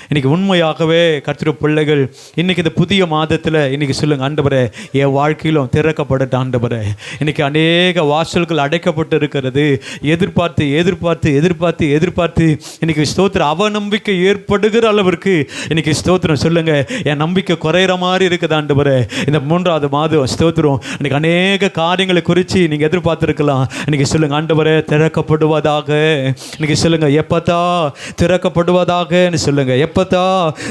இன்னைக்கு உண்மையாகவே கர்த்தருடைய பிள்ளைகள் இன்னைக்கு இந்த புதிய மாதத்தில் இன்னைக்கு சொல்லுங்க, ஆண்டவரே என் வாழ்க்கையிலும் திறக்கப்படட்டும் ஆண்டவரே. இன்னைக்கு அநேக வாசல்கள் அடைக்கப்பட்டு இருக்கிறது. எதிர்பார்த்து எதிர்பார்த்து எதிர்பார்த்து எதிர்பார்த்து இன்னைக்கு ஸ்தோத்திரம் அவநம்பிக்கை ஏற்படுகிற அளவிற்கு இன்னைக்கு ஸ்தோத்திரம் சொல்லுங்க, என் நம்பிக்கை குறையிற மாதிரி இருக்குது ஆண்டவரே. இந்த 3வது மாதம் ஸ்தோத்திரம் இன்னைக்கு அநேக காரியங்களை குறித்து நீங்கள் எதிர்பார்த்துருக்கலாம். இன்னைக்கு சொல்லுங்க, ஆண்டவரே திறக்கப்படுவதாக. இன்னைக்கு சொல்லுங்க, எப்பத்தா திறக்கப்படுவதாகன்னு சொல்லுங்க, எப்பத்தா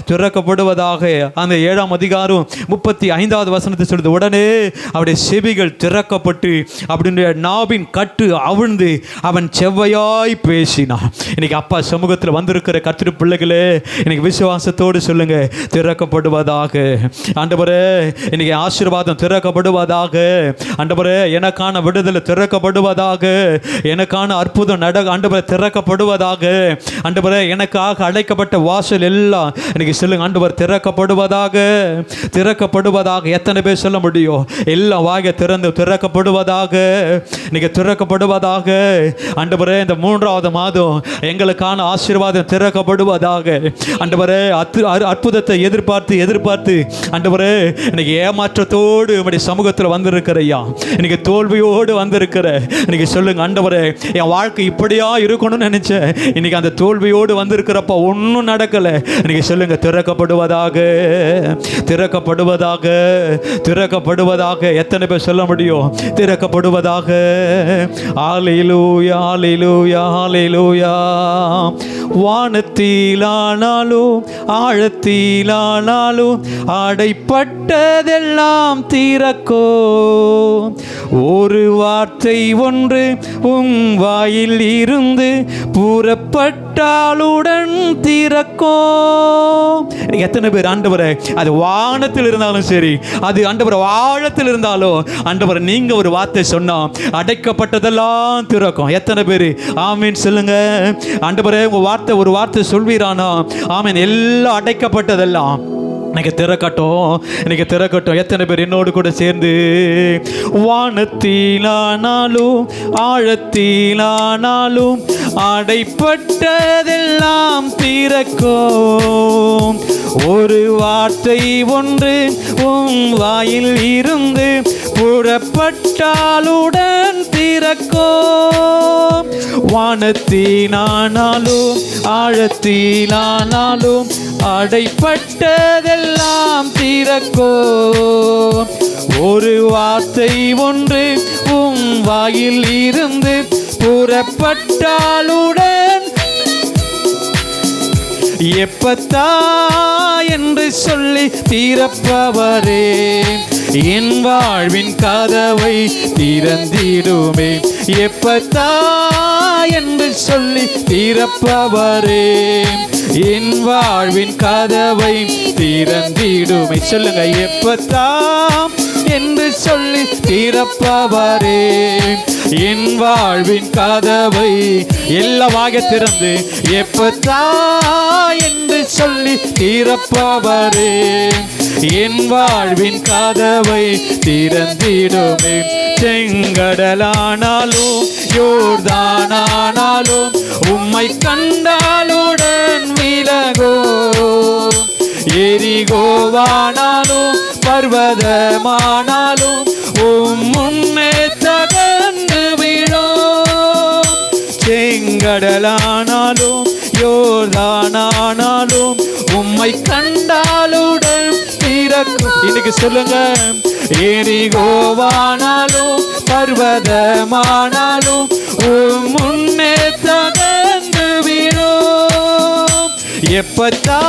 திறக்கப்படுவதாக. அந்த 7ஆம் அதிகாரம் 35வது வசனத்தை சொல்லுது, உடனே அவருடைய செவிகள் திறக்கப்பட்டு அப்படின்ற நாவின் கட்டு அவிழ்ந்து அவன் செவ்வையாய் பேசினான். இன்னைக்கு அப்பா சமூகத்தில் வந்திருக்கிற கர்த்தருடைய பிள்ளைகளே, இன்னைக்கு விசுவாசத்தோடு சொல்லுங்க, திறக்கப்படுவதாக. ஆண்டவரே இன்னைக்கு ஆசீர்வாதம் திறக்கப்படுவதாக. ஆண்டவரே எனக்கான விடுதலை திறக்கப்படுவதாக. எனக்கான அற்புதம் ஆண்டவரே திறக்கப்படுவதாக. ஆண்டவரே எனக்காக அழைக்கப்பட்ட வாசல் எல்லாம் இன்னைக்கு சொல்லுங்க, ஆண்டவர் திறக்கப்படுவதாக, திறக்கப்படுவதாக. எத்தனை பேர் சொல்ல முடியும்? எல்லாம் வாயை திறந்து திறக்கப்படுவதாக, இன்னைக்கு திறக்கப்படுவதாக. ஆண்டவரே இந்த 3வது மாதம் எங்களுக்கான ஆசீர்வாதம் திறக்கப்படுவதாக. ஆண்டவரே அற்புதத்தை எதிர்பார்த்து எதிர்பார்த்து ஆண்டவரே இன்னைக்கு ஏமாற்றத்தோடு உம்முடைய சமூகத்தில் வந்திருக்கிறையா, இன்னைக்கு தோல்வியோடு வந்திருக்கிற இன்னைக்கு சொல்லுங்க, ஆண்டவரே என் வாழ்க்கை இப்படியா இருக்கணும்னு நினைச்சேன், இன்னைக்கு அந்த தோல்வியோடு வந்திருக்கிறப்ப ஒன்றும் நடக்கலை. இன்னைக்கு சொல்லுங்க, திறக்கப்படுவதாக, திறக்கப்படுவதாக, திறக்கப்படுவதாக. எத்தனை பேர் சொல்ல முடியும்? திறக்கப்படுவதாக. ஹல்லேலூயா, ஹல்லேலூயா, ஹல்லேலூயா. வானத்திலானாலும் ஆழத்திலானாலும் அடைப்பட்டதெல்லாம் திறக்கும். ஒரு வார்த்தை ஒன்று உன் வாயில் இருந்து புறப்பட்டாலுடன் திறக்கும். எத்தனை பேர் ஆண்டவரே அது வானத்தில் இருந்தாலும் சரி, அது ஆண்டவரை ஆழத்தில் இருந்தாலும் ஆண்டவரை நீங்க ஒரு வார்த்தை சொன்னா அடைக்கப்பட்டதெல்லாம் திறக்கும். எத்தனை பேர் ஆமீன் சொல்லுங்க? ஆண்டவரே உங்க வார்த்தை ஒரு வார்த்தை சொல்வீரானா? ஆமீன். எல்லாம் அடைக்கப்பட்டதெல்லாம் இன்னைக்கு திறக்கட்டும், இன்னைக்கு திறக்கட்டும். எத்தனை பேர் என்னோடு கூட சேர்ந்து வானத்திலானாலும் ஆழத்திலானாலும் அடைப்பட்டதெல்லாம் திறக்கும். ஒரு வார்த்தை ஒன்று உன் வாயில் இருந்து புறப்பட்டாலுடன் திறக்கும். வானத்திலானாலும் ஆழத்திலானாலும் அடைப்பட்டதெல்லாம் திறக்கும். ஒரு வார்த்தை ஒன்று உன் வாயில் இருந்து புறப்பட்டாலுடன் எப்பத்தா என்று சொல்லி திறப்பவரே, என் வாழ்வின் கதவை திறந்திடுமே. எப்பத்தா என்று சொல்லி திறப்பவரே, என் வாழ்வின் கதவை திறந்திடுமே. சொல்லுங்க, எப்பத்தா என்று சொல்லி திறப்பவரே, என் வாழ்வின் கதவை எல்லாவாக திறந்து எப்பத்தா என்று சொல்லி திறப்பவரே, என் வாழ்வின் கதவை திறந்திடுமே. செங்கடலானாலும் யோர்தானானாலும் உம்மை கண்டாலுடன் விலகோ. எரிகோவானாலும் பர்வதமானாலும் உம் முன்னே தகர்ந்து விழும். செங்கடலானாலும் யோர்தானானாலும் உம்மை கண்டாலுடன் திறக்கும். இன்னைக்கு சொல்லுங்க, எரிகோவானாலும் பர்வதமானாலும் உம் முன்னே தகர்ந்து விழும். எப்பத்தா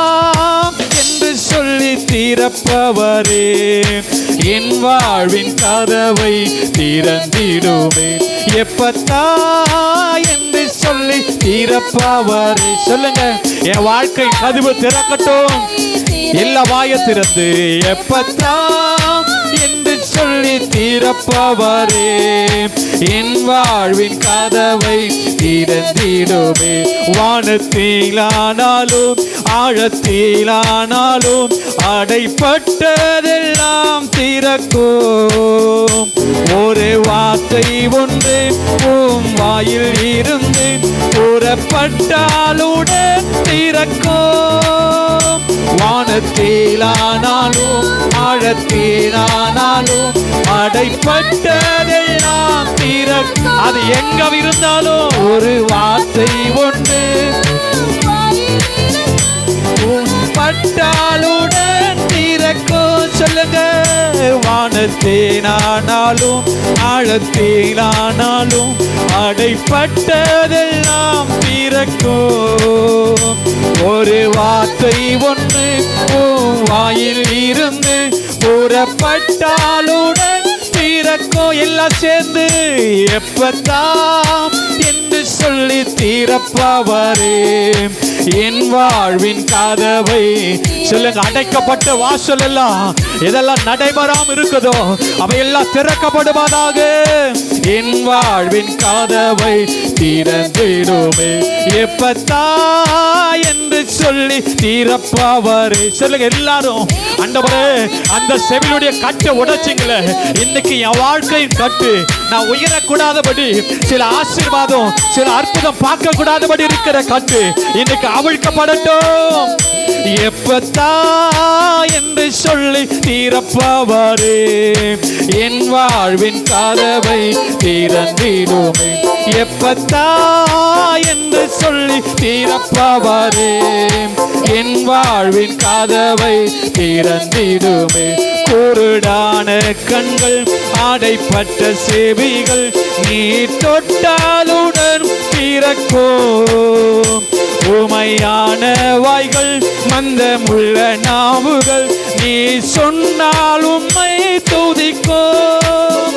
என்று சொல்லி திறப்பவரே, என் வாழ்வின் கதவை திறந்திடுமே. எப்பத்தா என்று சொல்லி திறப்பவரே. சொல்லுங்க, என் வாழ்க்கை கதவு திறக்கட்டும். எல்லா வாய திறந்து எப்பத்தா என்று சொல்லி திறப்பவரே, என் வாழ்வின் கதவை திறந்திடுமே. வானத்திலானாலும் ஆழத்திலானாலும் அடைப்பட்டதெல்லாம் திறக்கும். ஒரு வார்த்தை ஒன்று உம் வாயில் இருந்து புறப்பட்டாலுடன் திறக்கும். வானத்திலானாலும் ஆழத்திலானாலும் அடைப்பட்டதெல்லாம் திறக்கும். அது எங்க இருந்தாலும் ஒரு வார்த்தை ஒன்று பட்டாலுடன் திறக்கும். சொல்லுங்க, வானத்திலானாலும் ஆழத்திலானாலும் அடைப்பட்டதெல்லாம் திறக்கும். ஒரு வார்த்தை ஒன்று வாயில் இருந்து புறப்பட்டாலுடன் திறக்கும். எல்லாம் சேர்ந்து எப்பத்தான் என்று சொல்லி திறப்பவரே என் வாழ்வின் கதவை. சொல்லுங்க, அடைக்கப்பட்ட வாசல் எல்லாம் இதெல்லாம் நடைபெறாம இருக்குதோ அவையெல்லாம் திறக்கப்படுவதாக. என் வாழ்வின் கதவை திறந்திடுமே எப்பத்தா என்று சொல்லி திறப்பவரே. சொல்லுங்க எல்லாரும், ஆண்டவரே அந்த செவிலுடைய கட்டை உடைச்சிங்களே, இன்னைக்கு என் வாழ்க்கையின் கட்டு நான் உயரக்கூடாதபடி, சில ஆசீர்வாதம் சில அற்புதம் பார்க்க கூடாதபடி இருக்கிற கட்டு இன்னைக்கு அவிழ்க்கப்படட்டும். எப்பத்தா என்று சொல்லி திறப்பவரே என் வாழ்வின் கதவை திறந்திடுமே. எப்பத்தா என்று சொல்லி திறப்பவரே என் வாழ்வின் கதவை திறந்திடுமே. குருடான கண்கள் ஆடைப்பட்ட செவிகள் நீ தொட்டாலுடன் திறக்கும். உமையான வாய்கள் மந்தமுள்ள நாவுகள் நீ சொன்னால் உம்மை துதிக்கும்.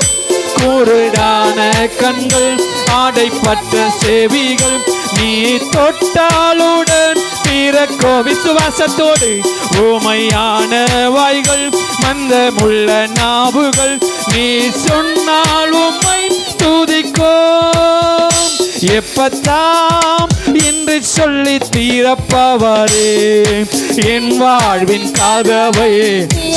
குருடான கண்கள் ஆடைப்பட்ட செவிகள் நீ தொட்டாலுடன் திறக்கும். விசுவாசத்தோடு உமையான வாய்கள் மந்தமுள்ள நாவுகள் நீ சொன்னால் உம்மை துதிக்கும். எப்பத்தாம் என்று சொல்லி திறப்பவரே என் வாழ்வின் கதவை.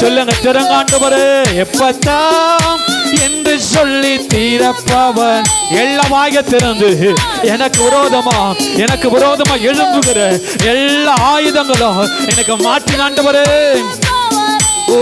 சொல்லுங்க, திறங்காண்டவரே எப்பத்தாம் என்று சொல்லி திறப்பவர். எல்லாமாக திறந்து எனக்கு விரோதமா எழும்புகிற எல்லா ஆயுதங்களும் எனக்கு மாற்றி ஆண்டவரே. ஓ,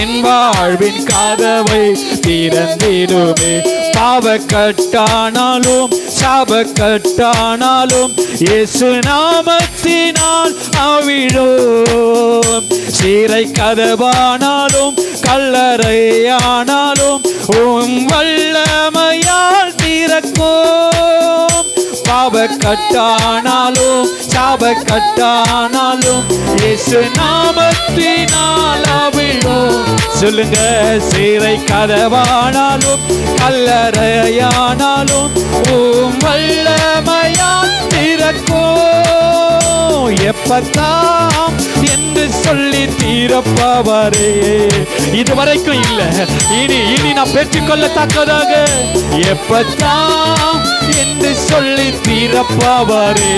என் வாழ்வின் கதவை திறந்திடுமே. பாவக்கட்டானாலும் சாபக்கட்டானாலும் இயேசு நாமத்தினால் அவிழும். சீரை கதவானாலும் கல்லறையானாலும் உம் வல்லமையால் திறக்கும். பாவக்கட்டானாலும் சாபக்கட்டானாலும் இயேசு நாமத்தினால் அவிழும். சொல்லுங்க, சீரை கதவானாலும் கல்லறையானாலும் உம் வல்லமையால் திறக்கும். எப்பத்தாம் என்று சொல்லி திறப்பவரே. இதுவரைக்கும் இல்ல, இனி நான் பெற்றுக்கொள்ளத்தக்கதாக எப்பத்தாம் என்று சொல்லி திறப்பவரே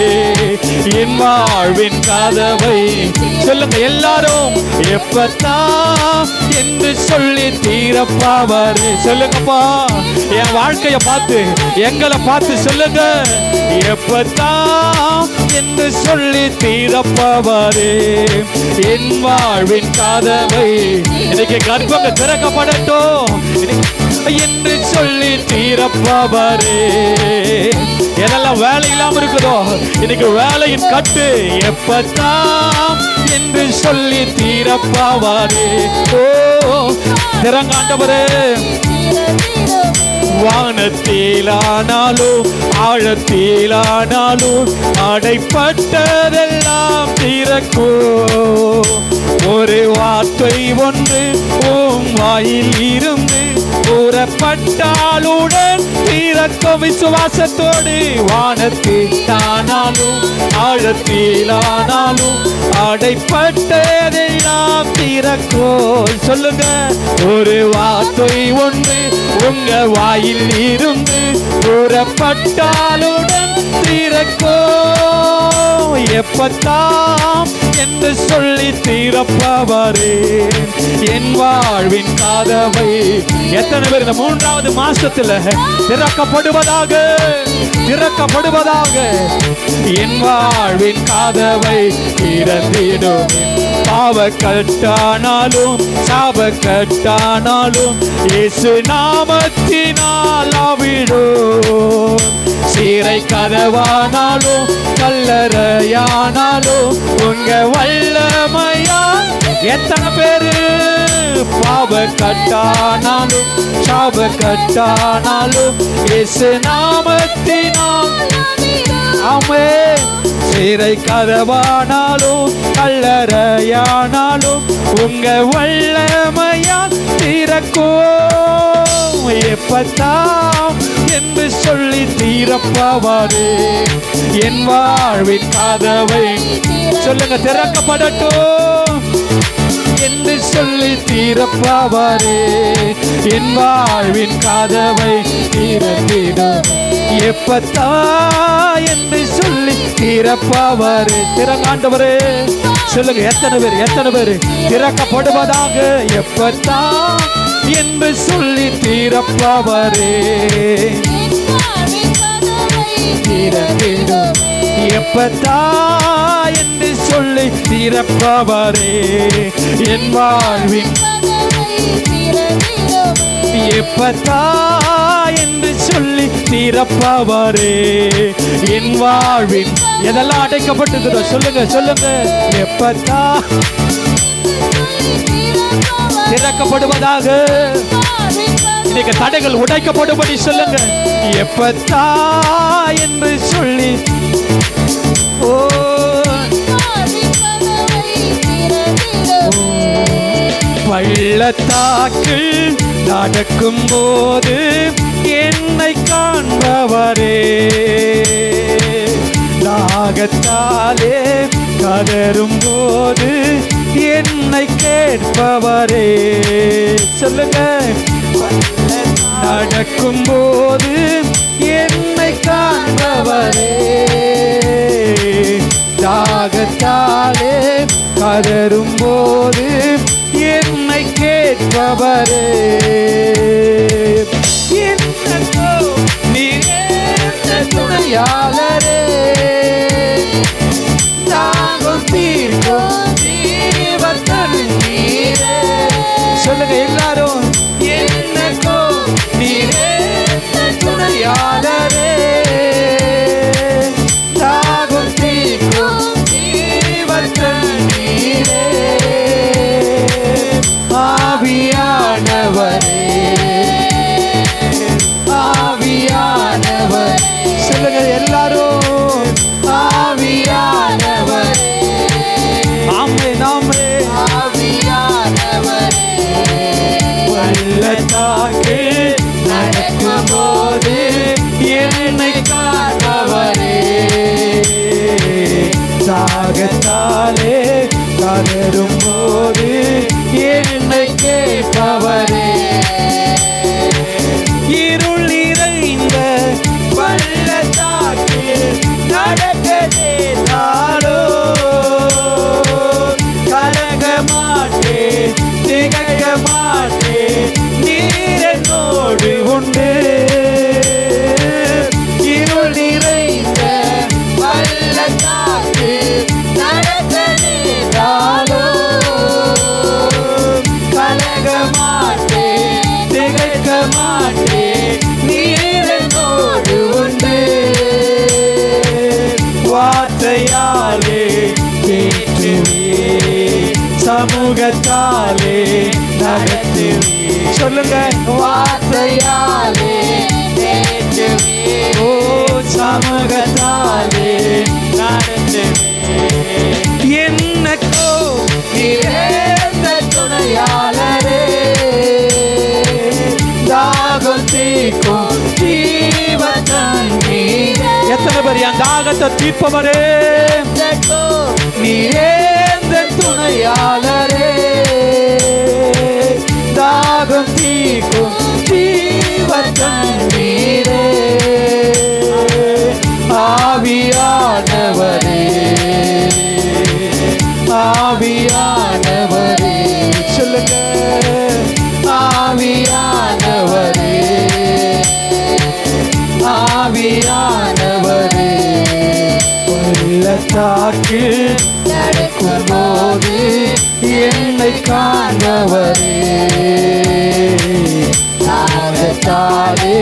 என் வாழ்வின் கதவை. சொல்லுங்க எல்லாரும், எப்பத்தாம் என்று சொல்லி திறப்பவரே. சொல்லுங்கப்பா, என் வாழ்க்கைய பார்த்து எங்களை பார்த்து சொல்லுங்க, எப்பத்தாம் என்று சொல்லி திறப்பவரே என் வாழ்வின் கதவை. இன்னைக்கு கர்ப்பங்கள் திறக்கப்படட்டும் என்று சொல்லி திறப்பவரே. எதெல்லாம் வேலை இல்லாம இருக்குதோ இன்னைக்கு வேலையின் கட்டு எப்பத்தான் என்று சொல்லி திறப்பவரே. ஓ, திறங்காண்டவரே. வானத்திலானாலும் ஆழத்திலானாலும் அடைப்பட்டதெல்லாம் திறக்கும். ஒரு வார்த்தை ஒன்று உம் வாயில் இருந்து கூறப்பட்டாலுடன் திறக்கும். விசுவாசத்தோடு வானத்திலானாலும் ஆழத்திலானாலும் அடைப்பட்டதெல்லாம் திறக்கும். சொல்லுங்க, ஒரு வார்த்தை ஒன்று உங்க வாயில் இருந்து கூறப்பட்டாலுடன் திறக்கும். எப்பத்தாம் என்று சொல்லி திறப்பவரே என் வாழ்வின் கதவை. எத்தனை பேர் இந்த 3வது மாசத்துல திறக்கப்படுவதாக திறக்கப்படுவதாக என் வாழ்வின் கதவை திறந்திடும். பாவ கட்டானாலும் சாப கட்டானாலும் இயேசு நாமத்தினால் ஆவிடும். சீரை கதவானாலும் கல்லறையானாலும் உங்க வல்லமையா. எத்தனை பேரு பாவ கட்டானாலும் சாப கட்டானாலும் இயேசு நாமத்தினால். ஆமென். சீரை கதவானாலும் கல்லறையானாலும் உங்க வல்லமையா திறக்கும். எப்பத்தான் என்று சொல்லி தீரப்பவாரே என் வாழ்வின் கதவை. சொல்லுங்க, திறக்கப்படட்டும் என்று சொல்லி தீரப்பவாரே என் வாழ்வின் கதவை திறந்திடும். எப்பத்தா என்று சொல்லி திறப்பவாரே. திறங்காண்டவரே சொல்லுங்க, எத்தனை பேர் திறக்கப்படுவதாக. எப்பத்தா என்று சொல்லி திறப்பவாரே திறந்திடும். எப்பத்தா என்று சொல்லி திறப்பவாரே என் வாழ்வின். எப்பத்தா என்று சொல்லி திறப்பவாரே என் வாழ்வின். எதெல்லாம் அடைக்கப்பட்டிருக்கிறதோ சொல்லுங்க. எப்பத்தா திறக்கப்படுவதாக. இன்னைக்கு தடைகள் உடைக்கப்படும்படி சொல்லுங்க. எப்பத்தா என்று சொல்லி. ஓ பள்ளத்தாக்கில் நடக்கும் போது என்னை காண்பவரே, தாகத்தாலே கதரும் போது என்னை கேட்பவரே. சொல்லுங்க, நடக்கும் போது என்னை காண்பவரே, தாகத்தாலே கதரும் போது என்னை கேட்பவரே. என்னோ நீரே துணையாளரே, தாகம் தீர்க்கும் ஜீவத்தன் நீரே. சொல்லுங்க எல்லாரும், என்னோ நீரே துணையாளரே, தாகம் தீர்க்கும் ஜீவத்தன் நீரே. ஆவியானவரே, ஆவியானவர். சொல்லுங்க எல்லாரும், ஆவியானவரே. ஆமென் ஆமென். ஆவியானவரே, பள்ளத்தாக்கில் நடக்கும் போது என்னை காண்பவரே, தாகத்தாலே கதரும் போது என்னை கேட்பவரே. இருள் நிறைந்த பள்ளத்தாக்கில் நடக்கதே நாளோ, கலங்க மாட்டேன் திகைக்க மாட்டேன், நீர் என்னோடு உண்டு. இருள் நிறைந்த பள்ளத்தாக்கில் நடக்கதே நாளோ, கலங்க மாட்டேன் திகைக்க மாட்டேன், நீர் என்னோடு உண்டு. வார்த்தையாலே தேற்றுவே, சமூகத்தாலே நடத்துவே. சொல்லுங்க, வார்த்தையாலே தேற்றுவே, ஓ சமூகத்தாலே நடத்துவே. என்னக்கோ நீரேந்த துணையாளரே, தாகம் தீர்க்கும் ஜீவத்தன் நீரே. எத்தனை பேர் என் தாகத்தை தீர்ப்பவரே, நீரேந்த துணையாளரே, தாகம் தீர்க்கும் ஜீவத்தன் நீரே. ஆவியானவரே, ஆவியானவரே. சொல்லுங்க, ஆவியானவரே, ஆவியானவரே. பள்ளத்தாக்கில் நடக்கும் போது என்னை காண்பவரே, தாகத்தாலே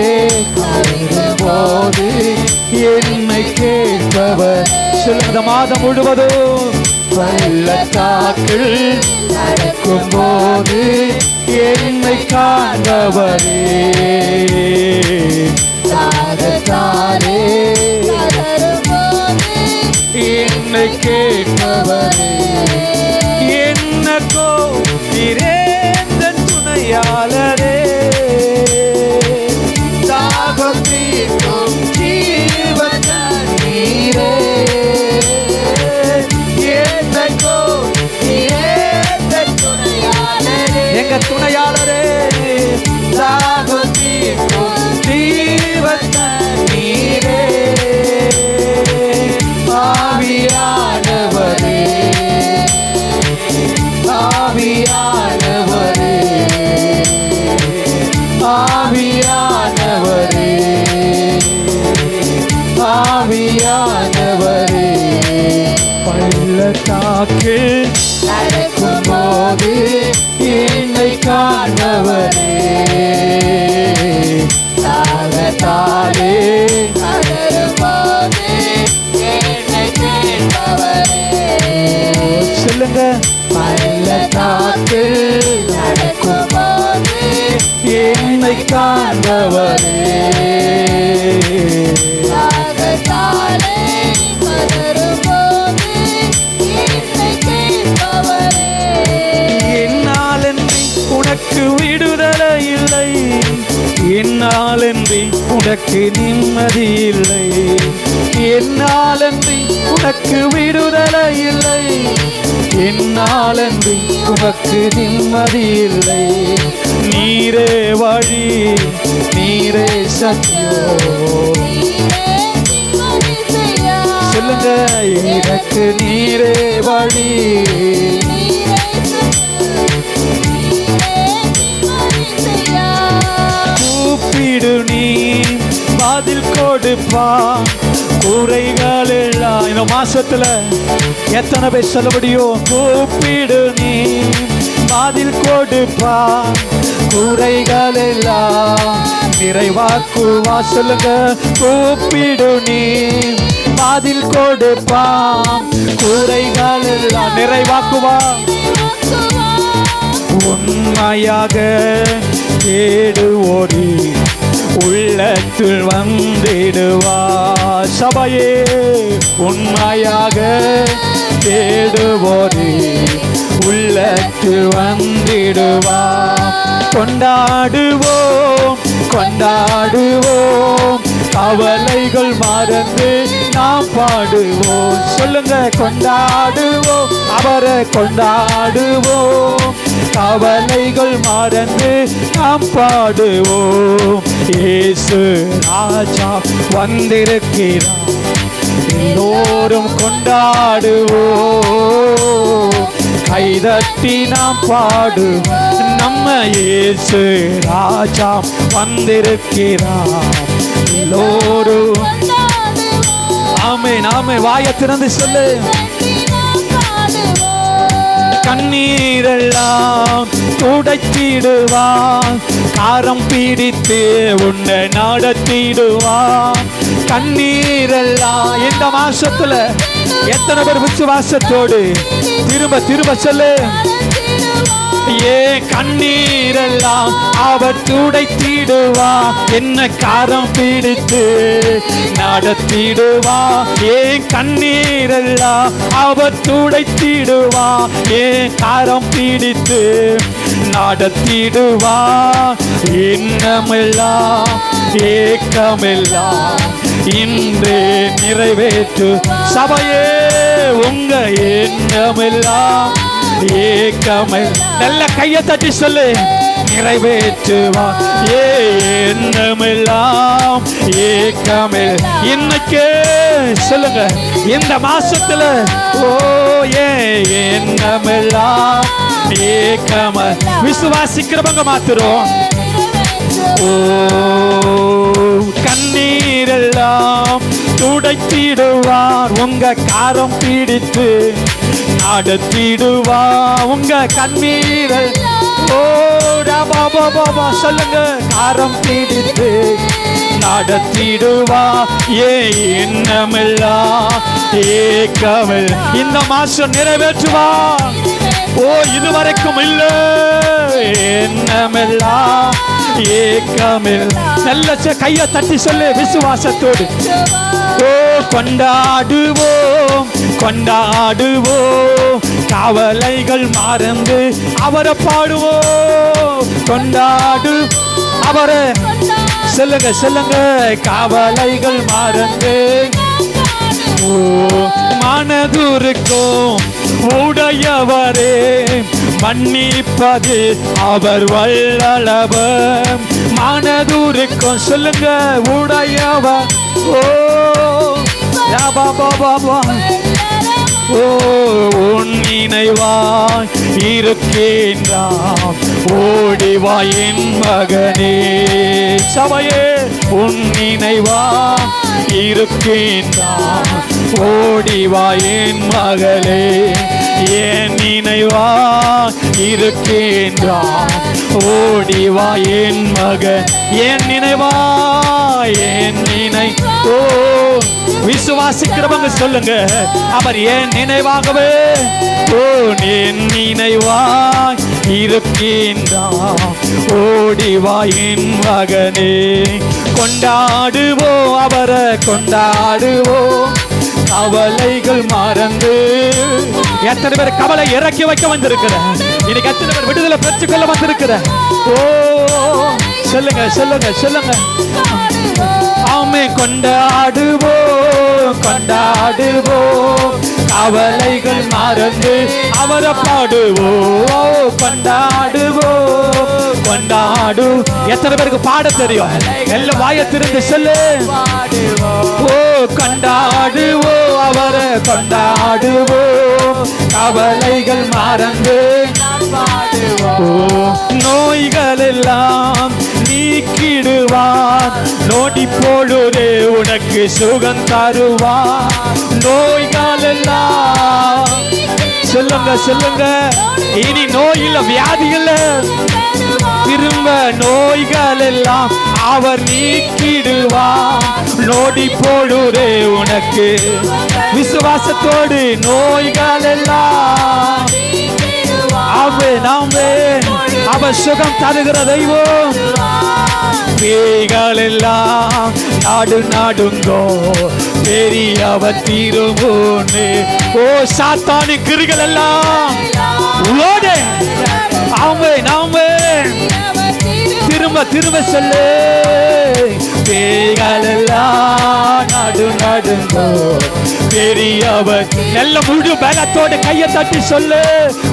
கலங்கும் போது என்னை கேட்பவர். சொல்லுங்க, மாதம் முழுவதும் பள்ளத்தாக்கில் நடக்கும் போது என்னை காண்பவரே, தாகத்தாலே என்னை கேட்பவரே, என்னக்கோ இரேந்த துணையாளரே, தாகம் தீர்க்கும் ஜீவன் நீரே, என்னக்கோ இரேந்த துணையாளரே, எங்க துணையாளரே, தாகம் தீர்க்கும் ஜீவன் நீரே, ஆவியானவரே, ஆவியானவரே, ஆவியானவரே, ஆவியானவரே, பள்ளத்தாக்கில் நடக்கும் போது என்னை காண்பவரே, தாகத்தாலே சொல்லுங்க, பள்ளத்தாக்கில் நடக்கும் போது என்னை காண்பவரே, தாகத்தாலே கதறும் போது என்னை கேட்பவரே, என்னாலன்றி உனக்கு விடுதலை இல்லை, என்னாலன்றி உனக்கு நிம்மதி இல்லை, என்னாலன்றி உனக்கு விடுதலை இல்லை, என்னாலன்றி உனக்கு நிம்மதி இல்லை, நீரே வழி, நீரே சத்தியம், சொல்லுங்க, எனக்கு நீரே வழி, கூப்பிடு நீ பதில் கொடுப்பா, குறைகள் எல்லாம் இந்த மாசத்துல எத்தனை பேர் சொல்ல முடியும்? கூப்பிடு நீ பதில் கொடுப்பா, குறைகள் எல்லாம் நிறைவாக்குவா. சொல்லுங்க, கூப்பிடு நீ பதில் கொடுப்பா, குறைகள் எல்லாம் நிறைவாக்குவா. உண்மையாக தேடுவோடி உள்ளத்தில் வந்திடுவா. சபையே, உண்மையாக தேடுவோடி உள்ளத்தில் வந்திடுவா. கொண்டாடுவோம், கொண்டாடுவோம், கவலைகள் மறந்து நாம் பாடுவோம். சொல்லுங்க, கொண்டாடுவோம், அவரை கொண்டாடுவோம், கவலைகள் மறந்து நாம் பாடுவோம். இயேசு ராஜா வந்திருக்கிறார், எல்லோரும் கொண்டாடுவோம், கைதட்டி நாம் பாடுவோம். நம்ம இயேசு ராஜா வந்திருக்கிறார், எல்லோரும் ஆமென் ஆமென். வாயை திறந்து சொல்லு. கண்ணீரெல்லாம் துடைத்திடுவான், காரம் பிடித்து உன்னை நடத்திடுவான். கண்ணீரெல்லாம் இந்த மாசத்துல எத்தனை பேர் விசுவாசத்தோடு திரும்ப திரும்ப சொல்லு. ஏன் கண்ணீரெல்லாம் அவர் துடைத்திடுவா, என்ன காரம் பிடித்து நடத்திடுவா. ஏன் கண்ணீரெல்லாம் அவர் துடைத்திடுவா, ஏன் காரம் பிடித்து நடத்திடுவா. இன்னமெல்லாம் ஏக்கமெல்லாம் இன்று நிறைவேற்று. சபையே, உங்க எண்ணமெல்லாம் ஏக்கமே. நல்ல கையை தட்டி சொல்லு. நிறைவேற்றுவா. எண்ணமெல்லாம் ஏக்கமே. இன்னைக்கு சொல்லுங்க, இந்த மாசத்துல ஓ எண்ணமெல்லாம் ஏக்கம. விசுவாசிக்கிறவங்க மாத்திரம் ஓ கண்ணீரெல்லாம் துடைத்திடுவார். உங்க காரம் பிடித்து நடத்திடுவா உங்க கண்ணீரை. ஓ பாபா சொல்லுங்க. காரம் பிடித்து நடத்திடுவா எண்ணமெல்லாம் ஏக்கமில் இந்த மாசம் நிறைவேற்றுவா. ஓ இதுவரைக்கும் இல்ல எண்ணமெல்லாம் ஏக்கமில். நல்ல கையை தட்டி சொல்லு விசுவாசத்தோடு. ஓ கொண்டாடுவோம் கொண்டாடுவோம் கவலைகள் மறந்து அவரை பாடுவோம். கொண்டாடு அவரை சொல்லுங்க சொல்லுங்க. கவலைகள் மறந்து ஓ மனதுருக்கும் உடையவரே மன்னிப்பது அவர் வல்லவர். மனதுருக்கும் சொல்லுங்க உடையவர். ஓ பாபா ஓ உன் நினைவாய் இருக்கின்றான் ஓடிவா என் மகனே. சபையே உன் நினைவாய் இருக்கின்றான் ஓடிவா என் மகளே. என் நினைவாய் இருக்கின்றான் ஓடிவா என் மகன். என் நினைவாய் என் நினை. ஓ விசுவாசிக்கிறவங்க சொல்லுங்க. அவர் என் நினைவாகவே ஓ என் நினைவாய் இருக்கின்றான் ஓடிவா என் மகனே. கொண்டாடுவோம் அவரை கொண்டாடுவோம் கவலைகள் மறந்து. எத்தனை பேர் கவலை இறக்கி வைக்க வந்திருக்கிற? இன்னைக்கு எத்தனை பேர் விடுதலை பெற்றுக்கொள்ள வந்திருக்கிற? ஓ சொல்லுங்க சொல்லுங்க சொல்லுங்க. ஆமே கொண்டாடுவோம் கொண்டாடுவோம் கவலைகள் மறந்து அவரை பாடுவோம். கொண்டாடுவோம் கொண்டாடு. எத்தனை பேருக்கு பாட தெரியும்? எல்லாம் வாயை திறந்து சொல்லு. ஓ கொண்டாடுவோம் அவரை கொண்டாடுவோம் கவலைகள் மறந்து. நோய்கள் எல்லாம் நீக்கிடுவார் நோடி பொழுதே உனக்கு சுகம் தருவார். நோய்கள் எல்லாம் சொல்லுங்க சொல்லுங்க. இனி நோய் இல்ல வியாதி இல்ல. திரும்ப நோய்கள் எல்லாம் அவர் நீக்கிடுவார் நோடி பொழுதே உனக்கு. விசுவாசத்தோடு நோய்கள் எல்லாம் அவர் சுகம் தருகிற தெய்வம். பேய்கள் எல்லாம் நாடு நாடுங்கோ பெரியவர் தீருமோன்னு. ஓ சாத்தானி கிரிகள் எல்லாம் ஓடு. நாமே திரும்ப திரும்ப சொல்லு. பேய்கள் எல்லாம் நாடு நாடுங்கோ பெரியவர். நல்ல முழு பலத்தோடு கையை தட்டி சொல்லு.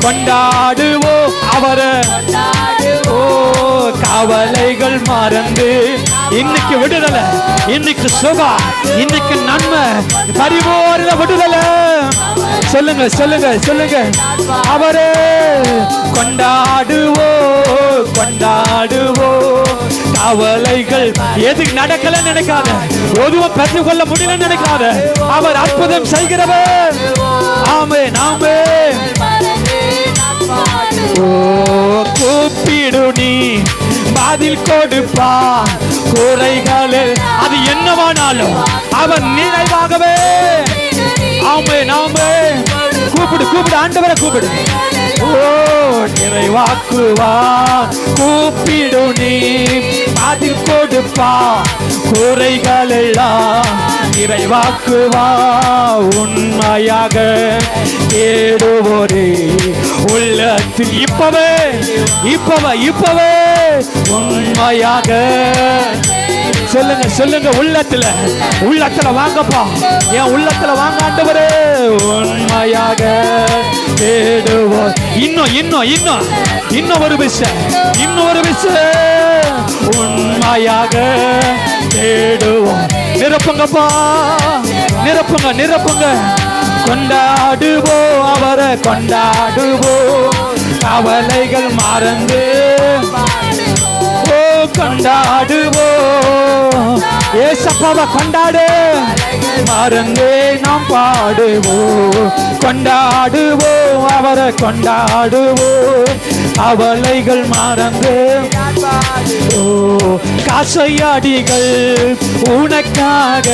கொண்டாடுவோம் அவரை. ஓ கவலைகள் மறந்து. இன்னைக்கு விடுதலை, இன்னைக்கு சுகம், இன்னைக்கு நன்மை, பரிபூரண விடுதலை. சொல்லுங்க சொல்லுங்க சொல்லுங்க. அவரே கொண்டாடுவோம் கொண்டாடுவோம் கவலைகள் எதுக்கு நடக்கல நினைக்காத. எதுவும் பெற்றுக்கொள்ள முடியல நினைக்காத. அவர் அற்புதம் செய்கிறவர். ஆமே நாமே. ஓ கூப்பிடு நீ பதில் கொடுப்பா. குறைகளில் அது என்னவானாலும் அவன் நினைவாகவே. ஆமே நாமே. கூப்பிடு கூப்பிடு ஆண்டவரை கூப்பிடு. ஓ நிறைவாக்குவா. கூப்பிடு நீ பதில் கொடுப்பா. குறைகள் எல்லாம் நிறைவாக்குவா. உண்மையாக தேடுவோரே உள்ளத்தில் இப்பவே இப்பவே இப்பவே உண்மையாக. சொல்லுங்க சொல்லுங்க. உள்ளத்துல வாங்கப்பா. என் உள்ளத்துல வாங்க ஆண்டவரே. உண்மையாக தேடுவோம். இன்னும் இன்னும் இன்னும் இன்னும் ஒரு விஷயம் இன்னும் ஒரு விஷயம். உண்மையாக தேடுவோம். நிரப்புங்கப்பா நிரப்புங்க நிரப்புங்க. கொண்டாடுவோம் அவரை கொண்டாடுவோம் கவலைகள் மறந்து. கொண்டாடுவோம் ஏசப்பாவை கொண்டாடு. மறந்தே நாம் பாடுவோம், கொண்டாடுவோம், அவரை கொண்டாடுவோம். அவளைகள் மறந்து காசையாடிகள் உனக்காக,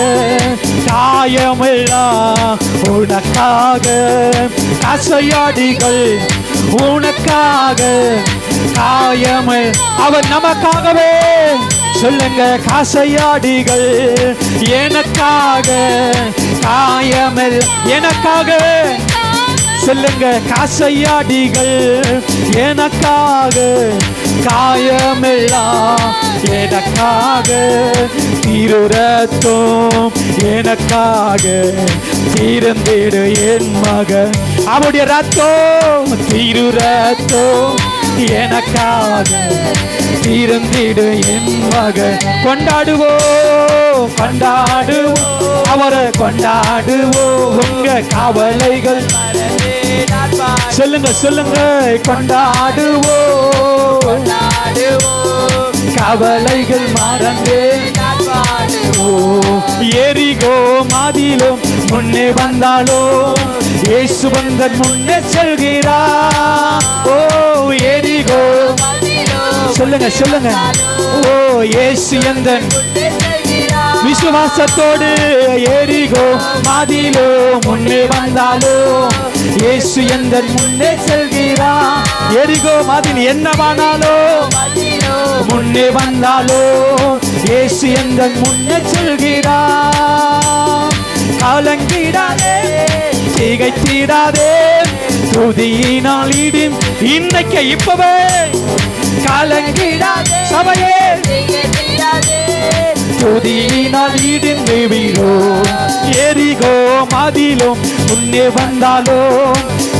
காயமெல்லாம் உனக்காக. காசையாடிகள் உனக்காக, காயமல் அவர் நமக்காகவே. சொல்லுங்க, காசையாடிகள் எனக்காக, காயமல் எனக்காக. சொல்லுங்க, காசையாடிகள் எனக்காக, காயமெல்லாம் எனக்காக. திரு ரத்தம் எனக்காக தீர்ந்திடு என் மகன். அவருடைய ரத்தம், திரு ரத்தம் எனக்காக தீர்ந்திடு என் மகன். கொண்டாடுவோம், கொண்டாடுவோம், அவரை கொண்டாடுவோம். உங்க கவலைகள் சொல்லுங்க, சொல்லுங்க, கொண்டாடுவோம், கவலைகள் மறந்தே. எரிகோ மாதிலும் முன்னே வந்தாலும் இயேசு வந்தன் முன்னே செல்கிறார். ஓ எரிகோ, சொல்லுங்க, சொல்லுங்க, ஓ இயேசு எந்தன் விசுவாசத்தோடு எரிகோ மாதிலோ முன்னே வந்தாலும் இயேசு எந்தன் முன்னே செல்கிறார். எரிகோ மாதில் என்னவானாலோ முன்னே வந்தாலோ இயேசு எந்தன் முன்னே செல்கிறார். கலங்கிடாதே, திகைத்திடாதே, துதியினால் இடும் இன்னைக்கு இப்பவே. கலங்கிடாதே சபையே, துதியினால் இடிந்து வீழோம். எரிகோ மாதிலும் முன்னே வந்தாலும்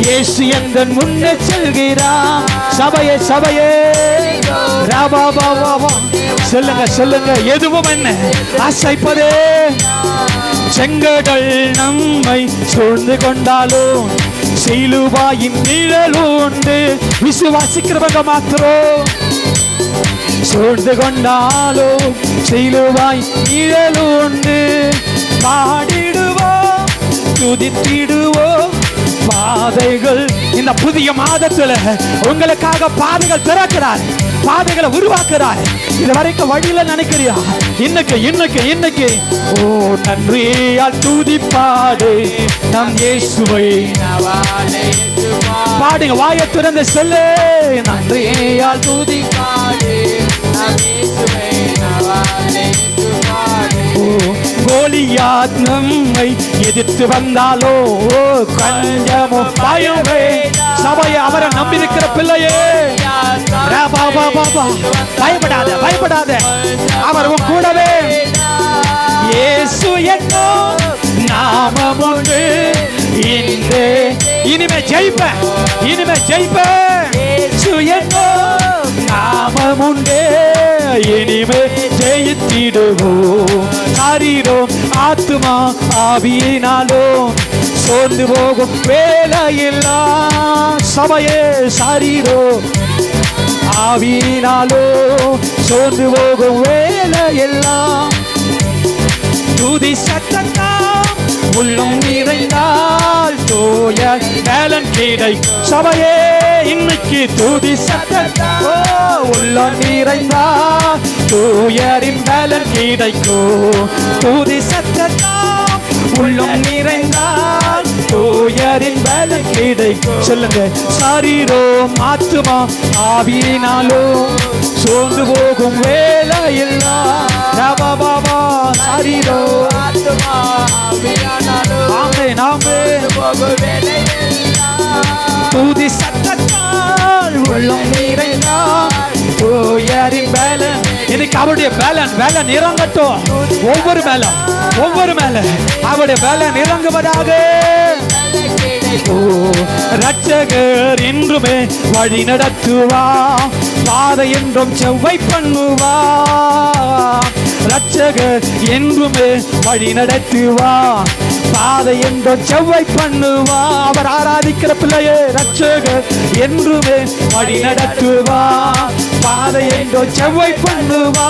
இயேசு எந்தன் முன்னே செல்கிறார். சபையே, சபையே, சொல்லுங்க, சொல்லுங்க, எதுவும் என்ன அசைப்பதே. செங்கடல் நம்மை சூழ்ந்து கொண்டாலும் சிலுவாயின் நிழல் உண்டு. விசுவாசிக்கிறவங்க மாத்திரம் சூழ்ந்து கொண்டாலும் சிலுவாய் நிழல் உண்டு. பாடிடுவோம், துதித்திடுவோம். பாதைகள் இந்த புதிய மாதத்துல உங்களுக்காக பாதைகள் திறக்கிறார், பாதைகளை உருவாக்குறார். இது வரைக்கும் வழியில நினைக்கிறியா? இன்னைக்கு இன்னைக்கு இன்னைக்கு ஓ நன்றியால் துதிப்பாடு நம் இயேசுவை. பாடுங்க, வாயை திறந்து சொல்லு. நன்றியால் துதிப்பாடு நம் இயேசுவை. கோலியாத் நம்மை எதிர்த்து வந்தாலோ கொஞ்சமோ பயமே. சபையை அவரை நம்பியிருக்கிற பிள்ளையே, பயப்படாத, பயப்படாத, அவர் கூடவே. இயேசு என்னோ நாமம் உண்டு, இனிமே ஜெயிப்பேன், இனிமே ஜெயிப்பேன். இயேசு என்னோ நாமம் உண்டு, இனிமே ஜெயித்திடுவோம். சரீரம் ஆத்துமா ஆவியினாலும் சோர்ந்து போகும் வேலையில்லா. சபையே, சரீரம் ஆவியினாலும் சோர்ந்து போகும் வேலையெல்லாம் துதி சத்தத்தால் உள்ளம் நிறைந்தால் தோய பலன் கிடைக்கும். சபையே, இன்னைக்கு துதி சத்தத்தால் உள்ளம் நிறைந்தால் தூயரின் பலன் கிடைக்கும். துதி சத்தத்தால் உள்ளம் நிறைந்தால் தூயரின் பலன் கிடைக்கும். சொல்லுங்க, சரீரம் ஆத்துமா ஆவியினாலும் சோர்ந்து போகும் வேலையில்லா. சரீரம் ஆத்துமா ஆவியினாலும் ஆமென், ஆமென் போகும் வேலையில்லா. துதி சத்தத்தால் உள்ளம் நிறைந்தால் தூயரின் பலன். இன்னைக்கு அவருடைய பலன் இறங்கட்டும். ஒவ்வொரு மேலும் ஒவ்வொரு மேல அவருடைய பலன் இறங்குவதாக. ரட்சகர் என்றுமே வழி நடத்துவா, பாதை என்றும் செவ்வாய் பண்ணுவா. ரட்சகர் என்றுமே வழி நடத்துவா, பாதை என்றும் செவ்வாய் பண்ணுவா. அவர் ஆராதிக்கிற பிள்ளையே, ரட்சகர் என்றுமே வழி நடத்துவா, பாதை என்றும் செவ்வாய் பண்ணுவா.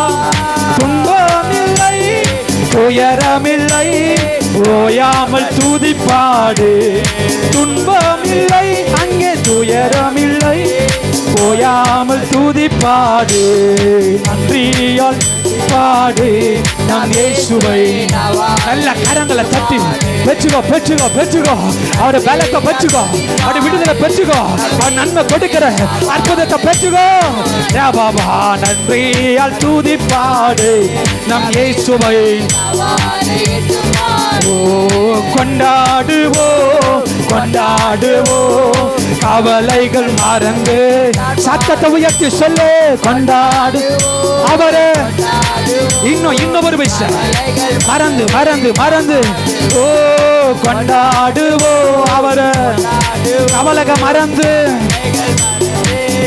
துன்பம் இல்லை, துயரமில்லை, ஓயாமல் துதிப்பாடு. துன்பமில்லை, அங்கே துயரமில்லை, ஓயாமல் துதிப்பாடு. நன்றியால் பாடு நம் இயேசுவை. நல்ல கரங்களை தட்டி பெற்றுக்கோ, பெற்றுக்கோ, பெற்றுக்கோ. அவருடைய பலத்தை பெற்றுக்கோ, அவருடைய விடுதலை பெற்றுக்கோ, அவர் நன்மை கொடுக்கிற அற்புதத்தை பெற்றுக்கோ. பாபா நன்றியால் துதிப்பாடு நம் இயேசுவை. கொண்டாடுவோம், கொண்டாடுவோம், கவலைகள் மறந்து. சத்தத்தை உயர்த்தி சொல்லு, கொண்டாடு அவரே. இன்னொரு விஷயம் மறந்து மறந்து மறந்து. ஓ கொண்டாடுவோம் அவரே, கவலைக மறந்து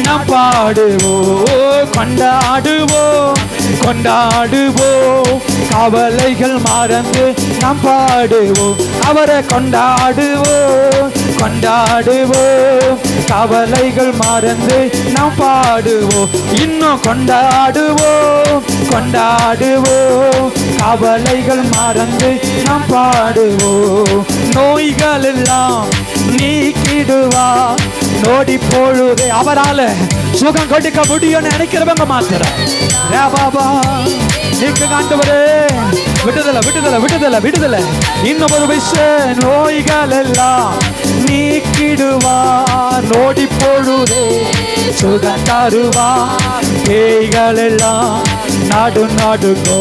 நாம் பாடுவோம். கொண்டாடுவோம், கொண்டாடுவோம், கவலைகள் மறந்து நாம் பாடுவோம் அவரை. கொண்டாடுவோம், கொண்டாடுவோம், கவலைகள் மறந்து நாம் பாடுவோம். இன்னும் கொண்டாடுவோம், கொண்டாடுவோம், கவலைகள் மறந்து நாம் பாடுவோம். நோய்கள் எல்லாம் நீக்கிடுவார் நோடி பொழுது. அவரால சுகம் கொடுக்க முடியும் நினைக்கிறவங்க மாத்திரம் பாபா நீங்க ஆண்டவரே. விடுதலை, விடுதலை, விடுதலை, விடுதலை. இன்னும் ஒரு விஷயம், நோய்கள் எல்லாம் நீக்கிடுவார் நோடி பொழுதே சுகம் தருவார். பேய்கள் எல்லாம் நாடு நாடுகோ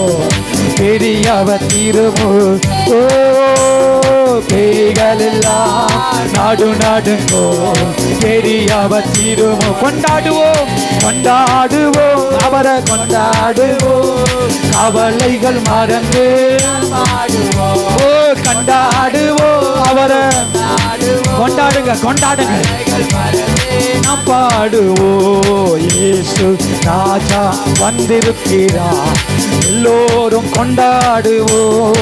பெரியவர் திருமு. ஓ பேய்கள் எல்லாம் நாடு நாடுங்கோ பெரியவர் திருமு. கொண்டாடுவோம், கொண்டாடுவோம் அவரை, கொண்டாடுவோம், கவலைகள் மறந்து. ஓ கொண்டாடுவோம் அவரை, கொண்டாடுங்க, கொண்டாடுங்க, நாம் பாடுவோம். இயேசு ராஜா வந்திருக்கிறார், எல்லோரும் கொண்டாடுவோம்.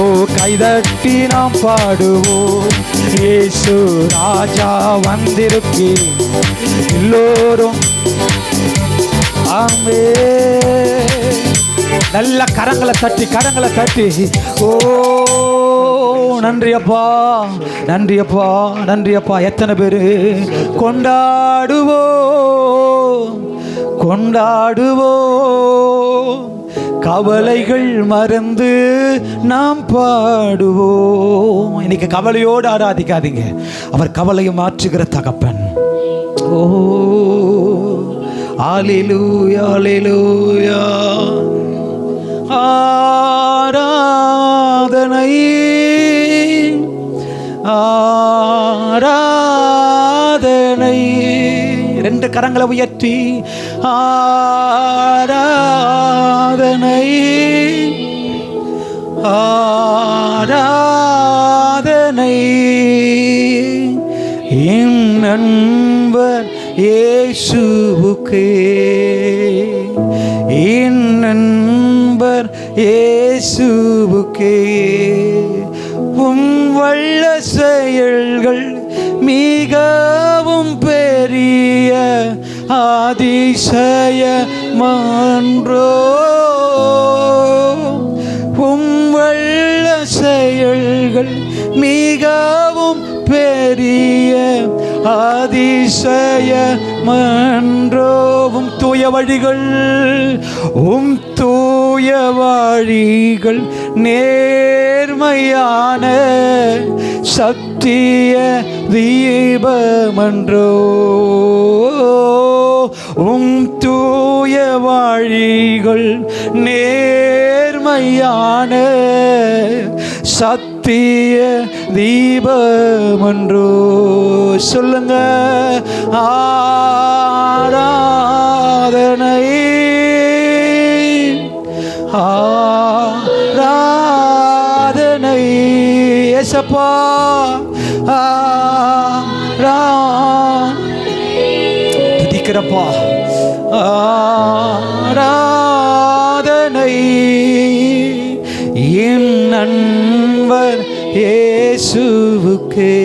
ஓ கைதட்டி நாம் பாடுவோம். இயேசு ராஜா வந்திருக்கிறார், எல்லோரும். ஆமே. நல்ல கரங்களை தட்டி, கரங்களை தட்டி. ஓ நன்றி அப்பா, நன்றி அப்பா, நன்றி அப்பா. எத்தனை பேரு கொண்டாடுவோம், கொண்டாடுவோம், கவலைகள் மறந்து நாம் பாடுவோம். இன்னைக்கு கவலையோடு ஆராதிக்காதீங்க, அவர் கவலையை மாற்றுகிற தகப்பன். ஓ அல்லேலூயா, அல்லேலூயா. ஆராதனை, ஆராதனை. ரெண்டு கரங்களை உயர்த்தி ஆராதனை, ஆராதனை. என் நண்பர் இயேசுவுக்கே, என் நண்பர் இயேசுவுக்கே. உம் வல்ல செயல்கள் மிகவும் பெரிய அதிசயமன்றோ. உம் வல்ல செயல்கள் மிகவும் பெரிய அதிசயமன்றோவும். தூய வழிகள், உம் தூய வழிகள் நேர்மையான சத்திய தீபமன்றோ. உம் தூய வழிகள் நேர்மையான சத்திய தீபமன்றோ. சொல்லுங்க. ஆராதனை, ஆராதனை. ஏசப்பா துதிக்கிறப்பா. ஆராதனை என் நண்பர் இயேசுவுக்கே,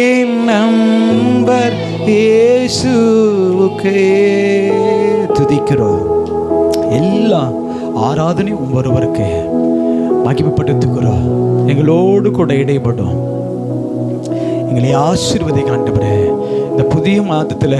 என் நண்பர் இயேசுவுக்கே துதிக்கிறோம். எல்லாம் ஆராதனை ஒவ்வொருவருக்கு மகிமைப்படுத்துகிறோம். எங்களோடு கூட இடைப்படும், எங்களை ஆசீர்வதிங்க ஆண்டவரே. இந்த புதிய மாதத்தில்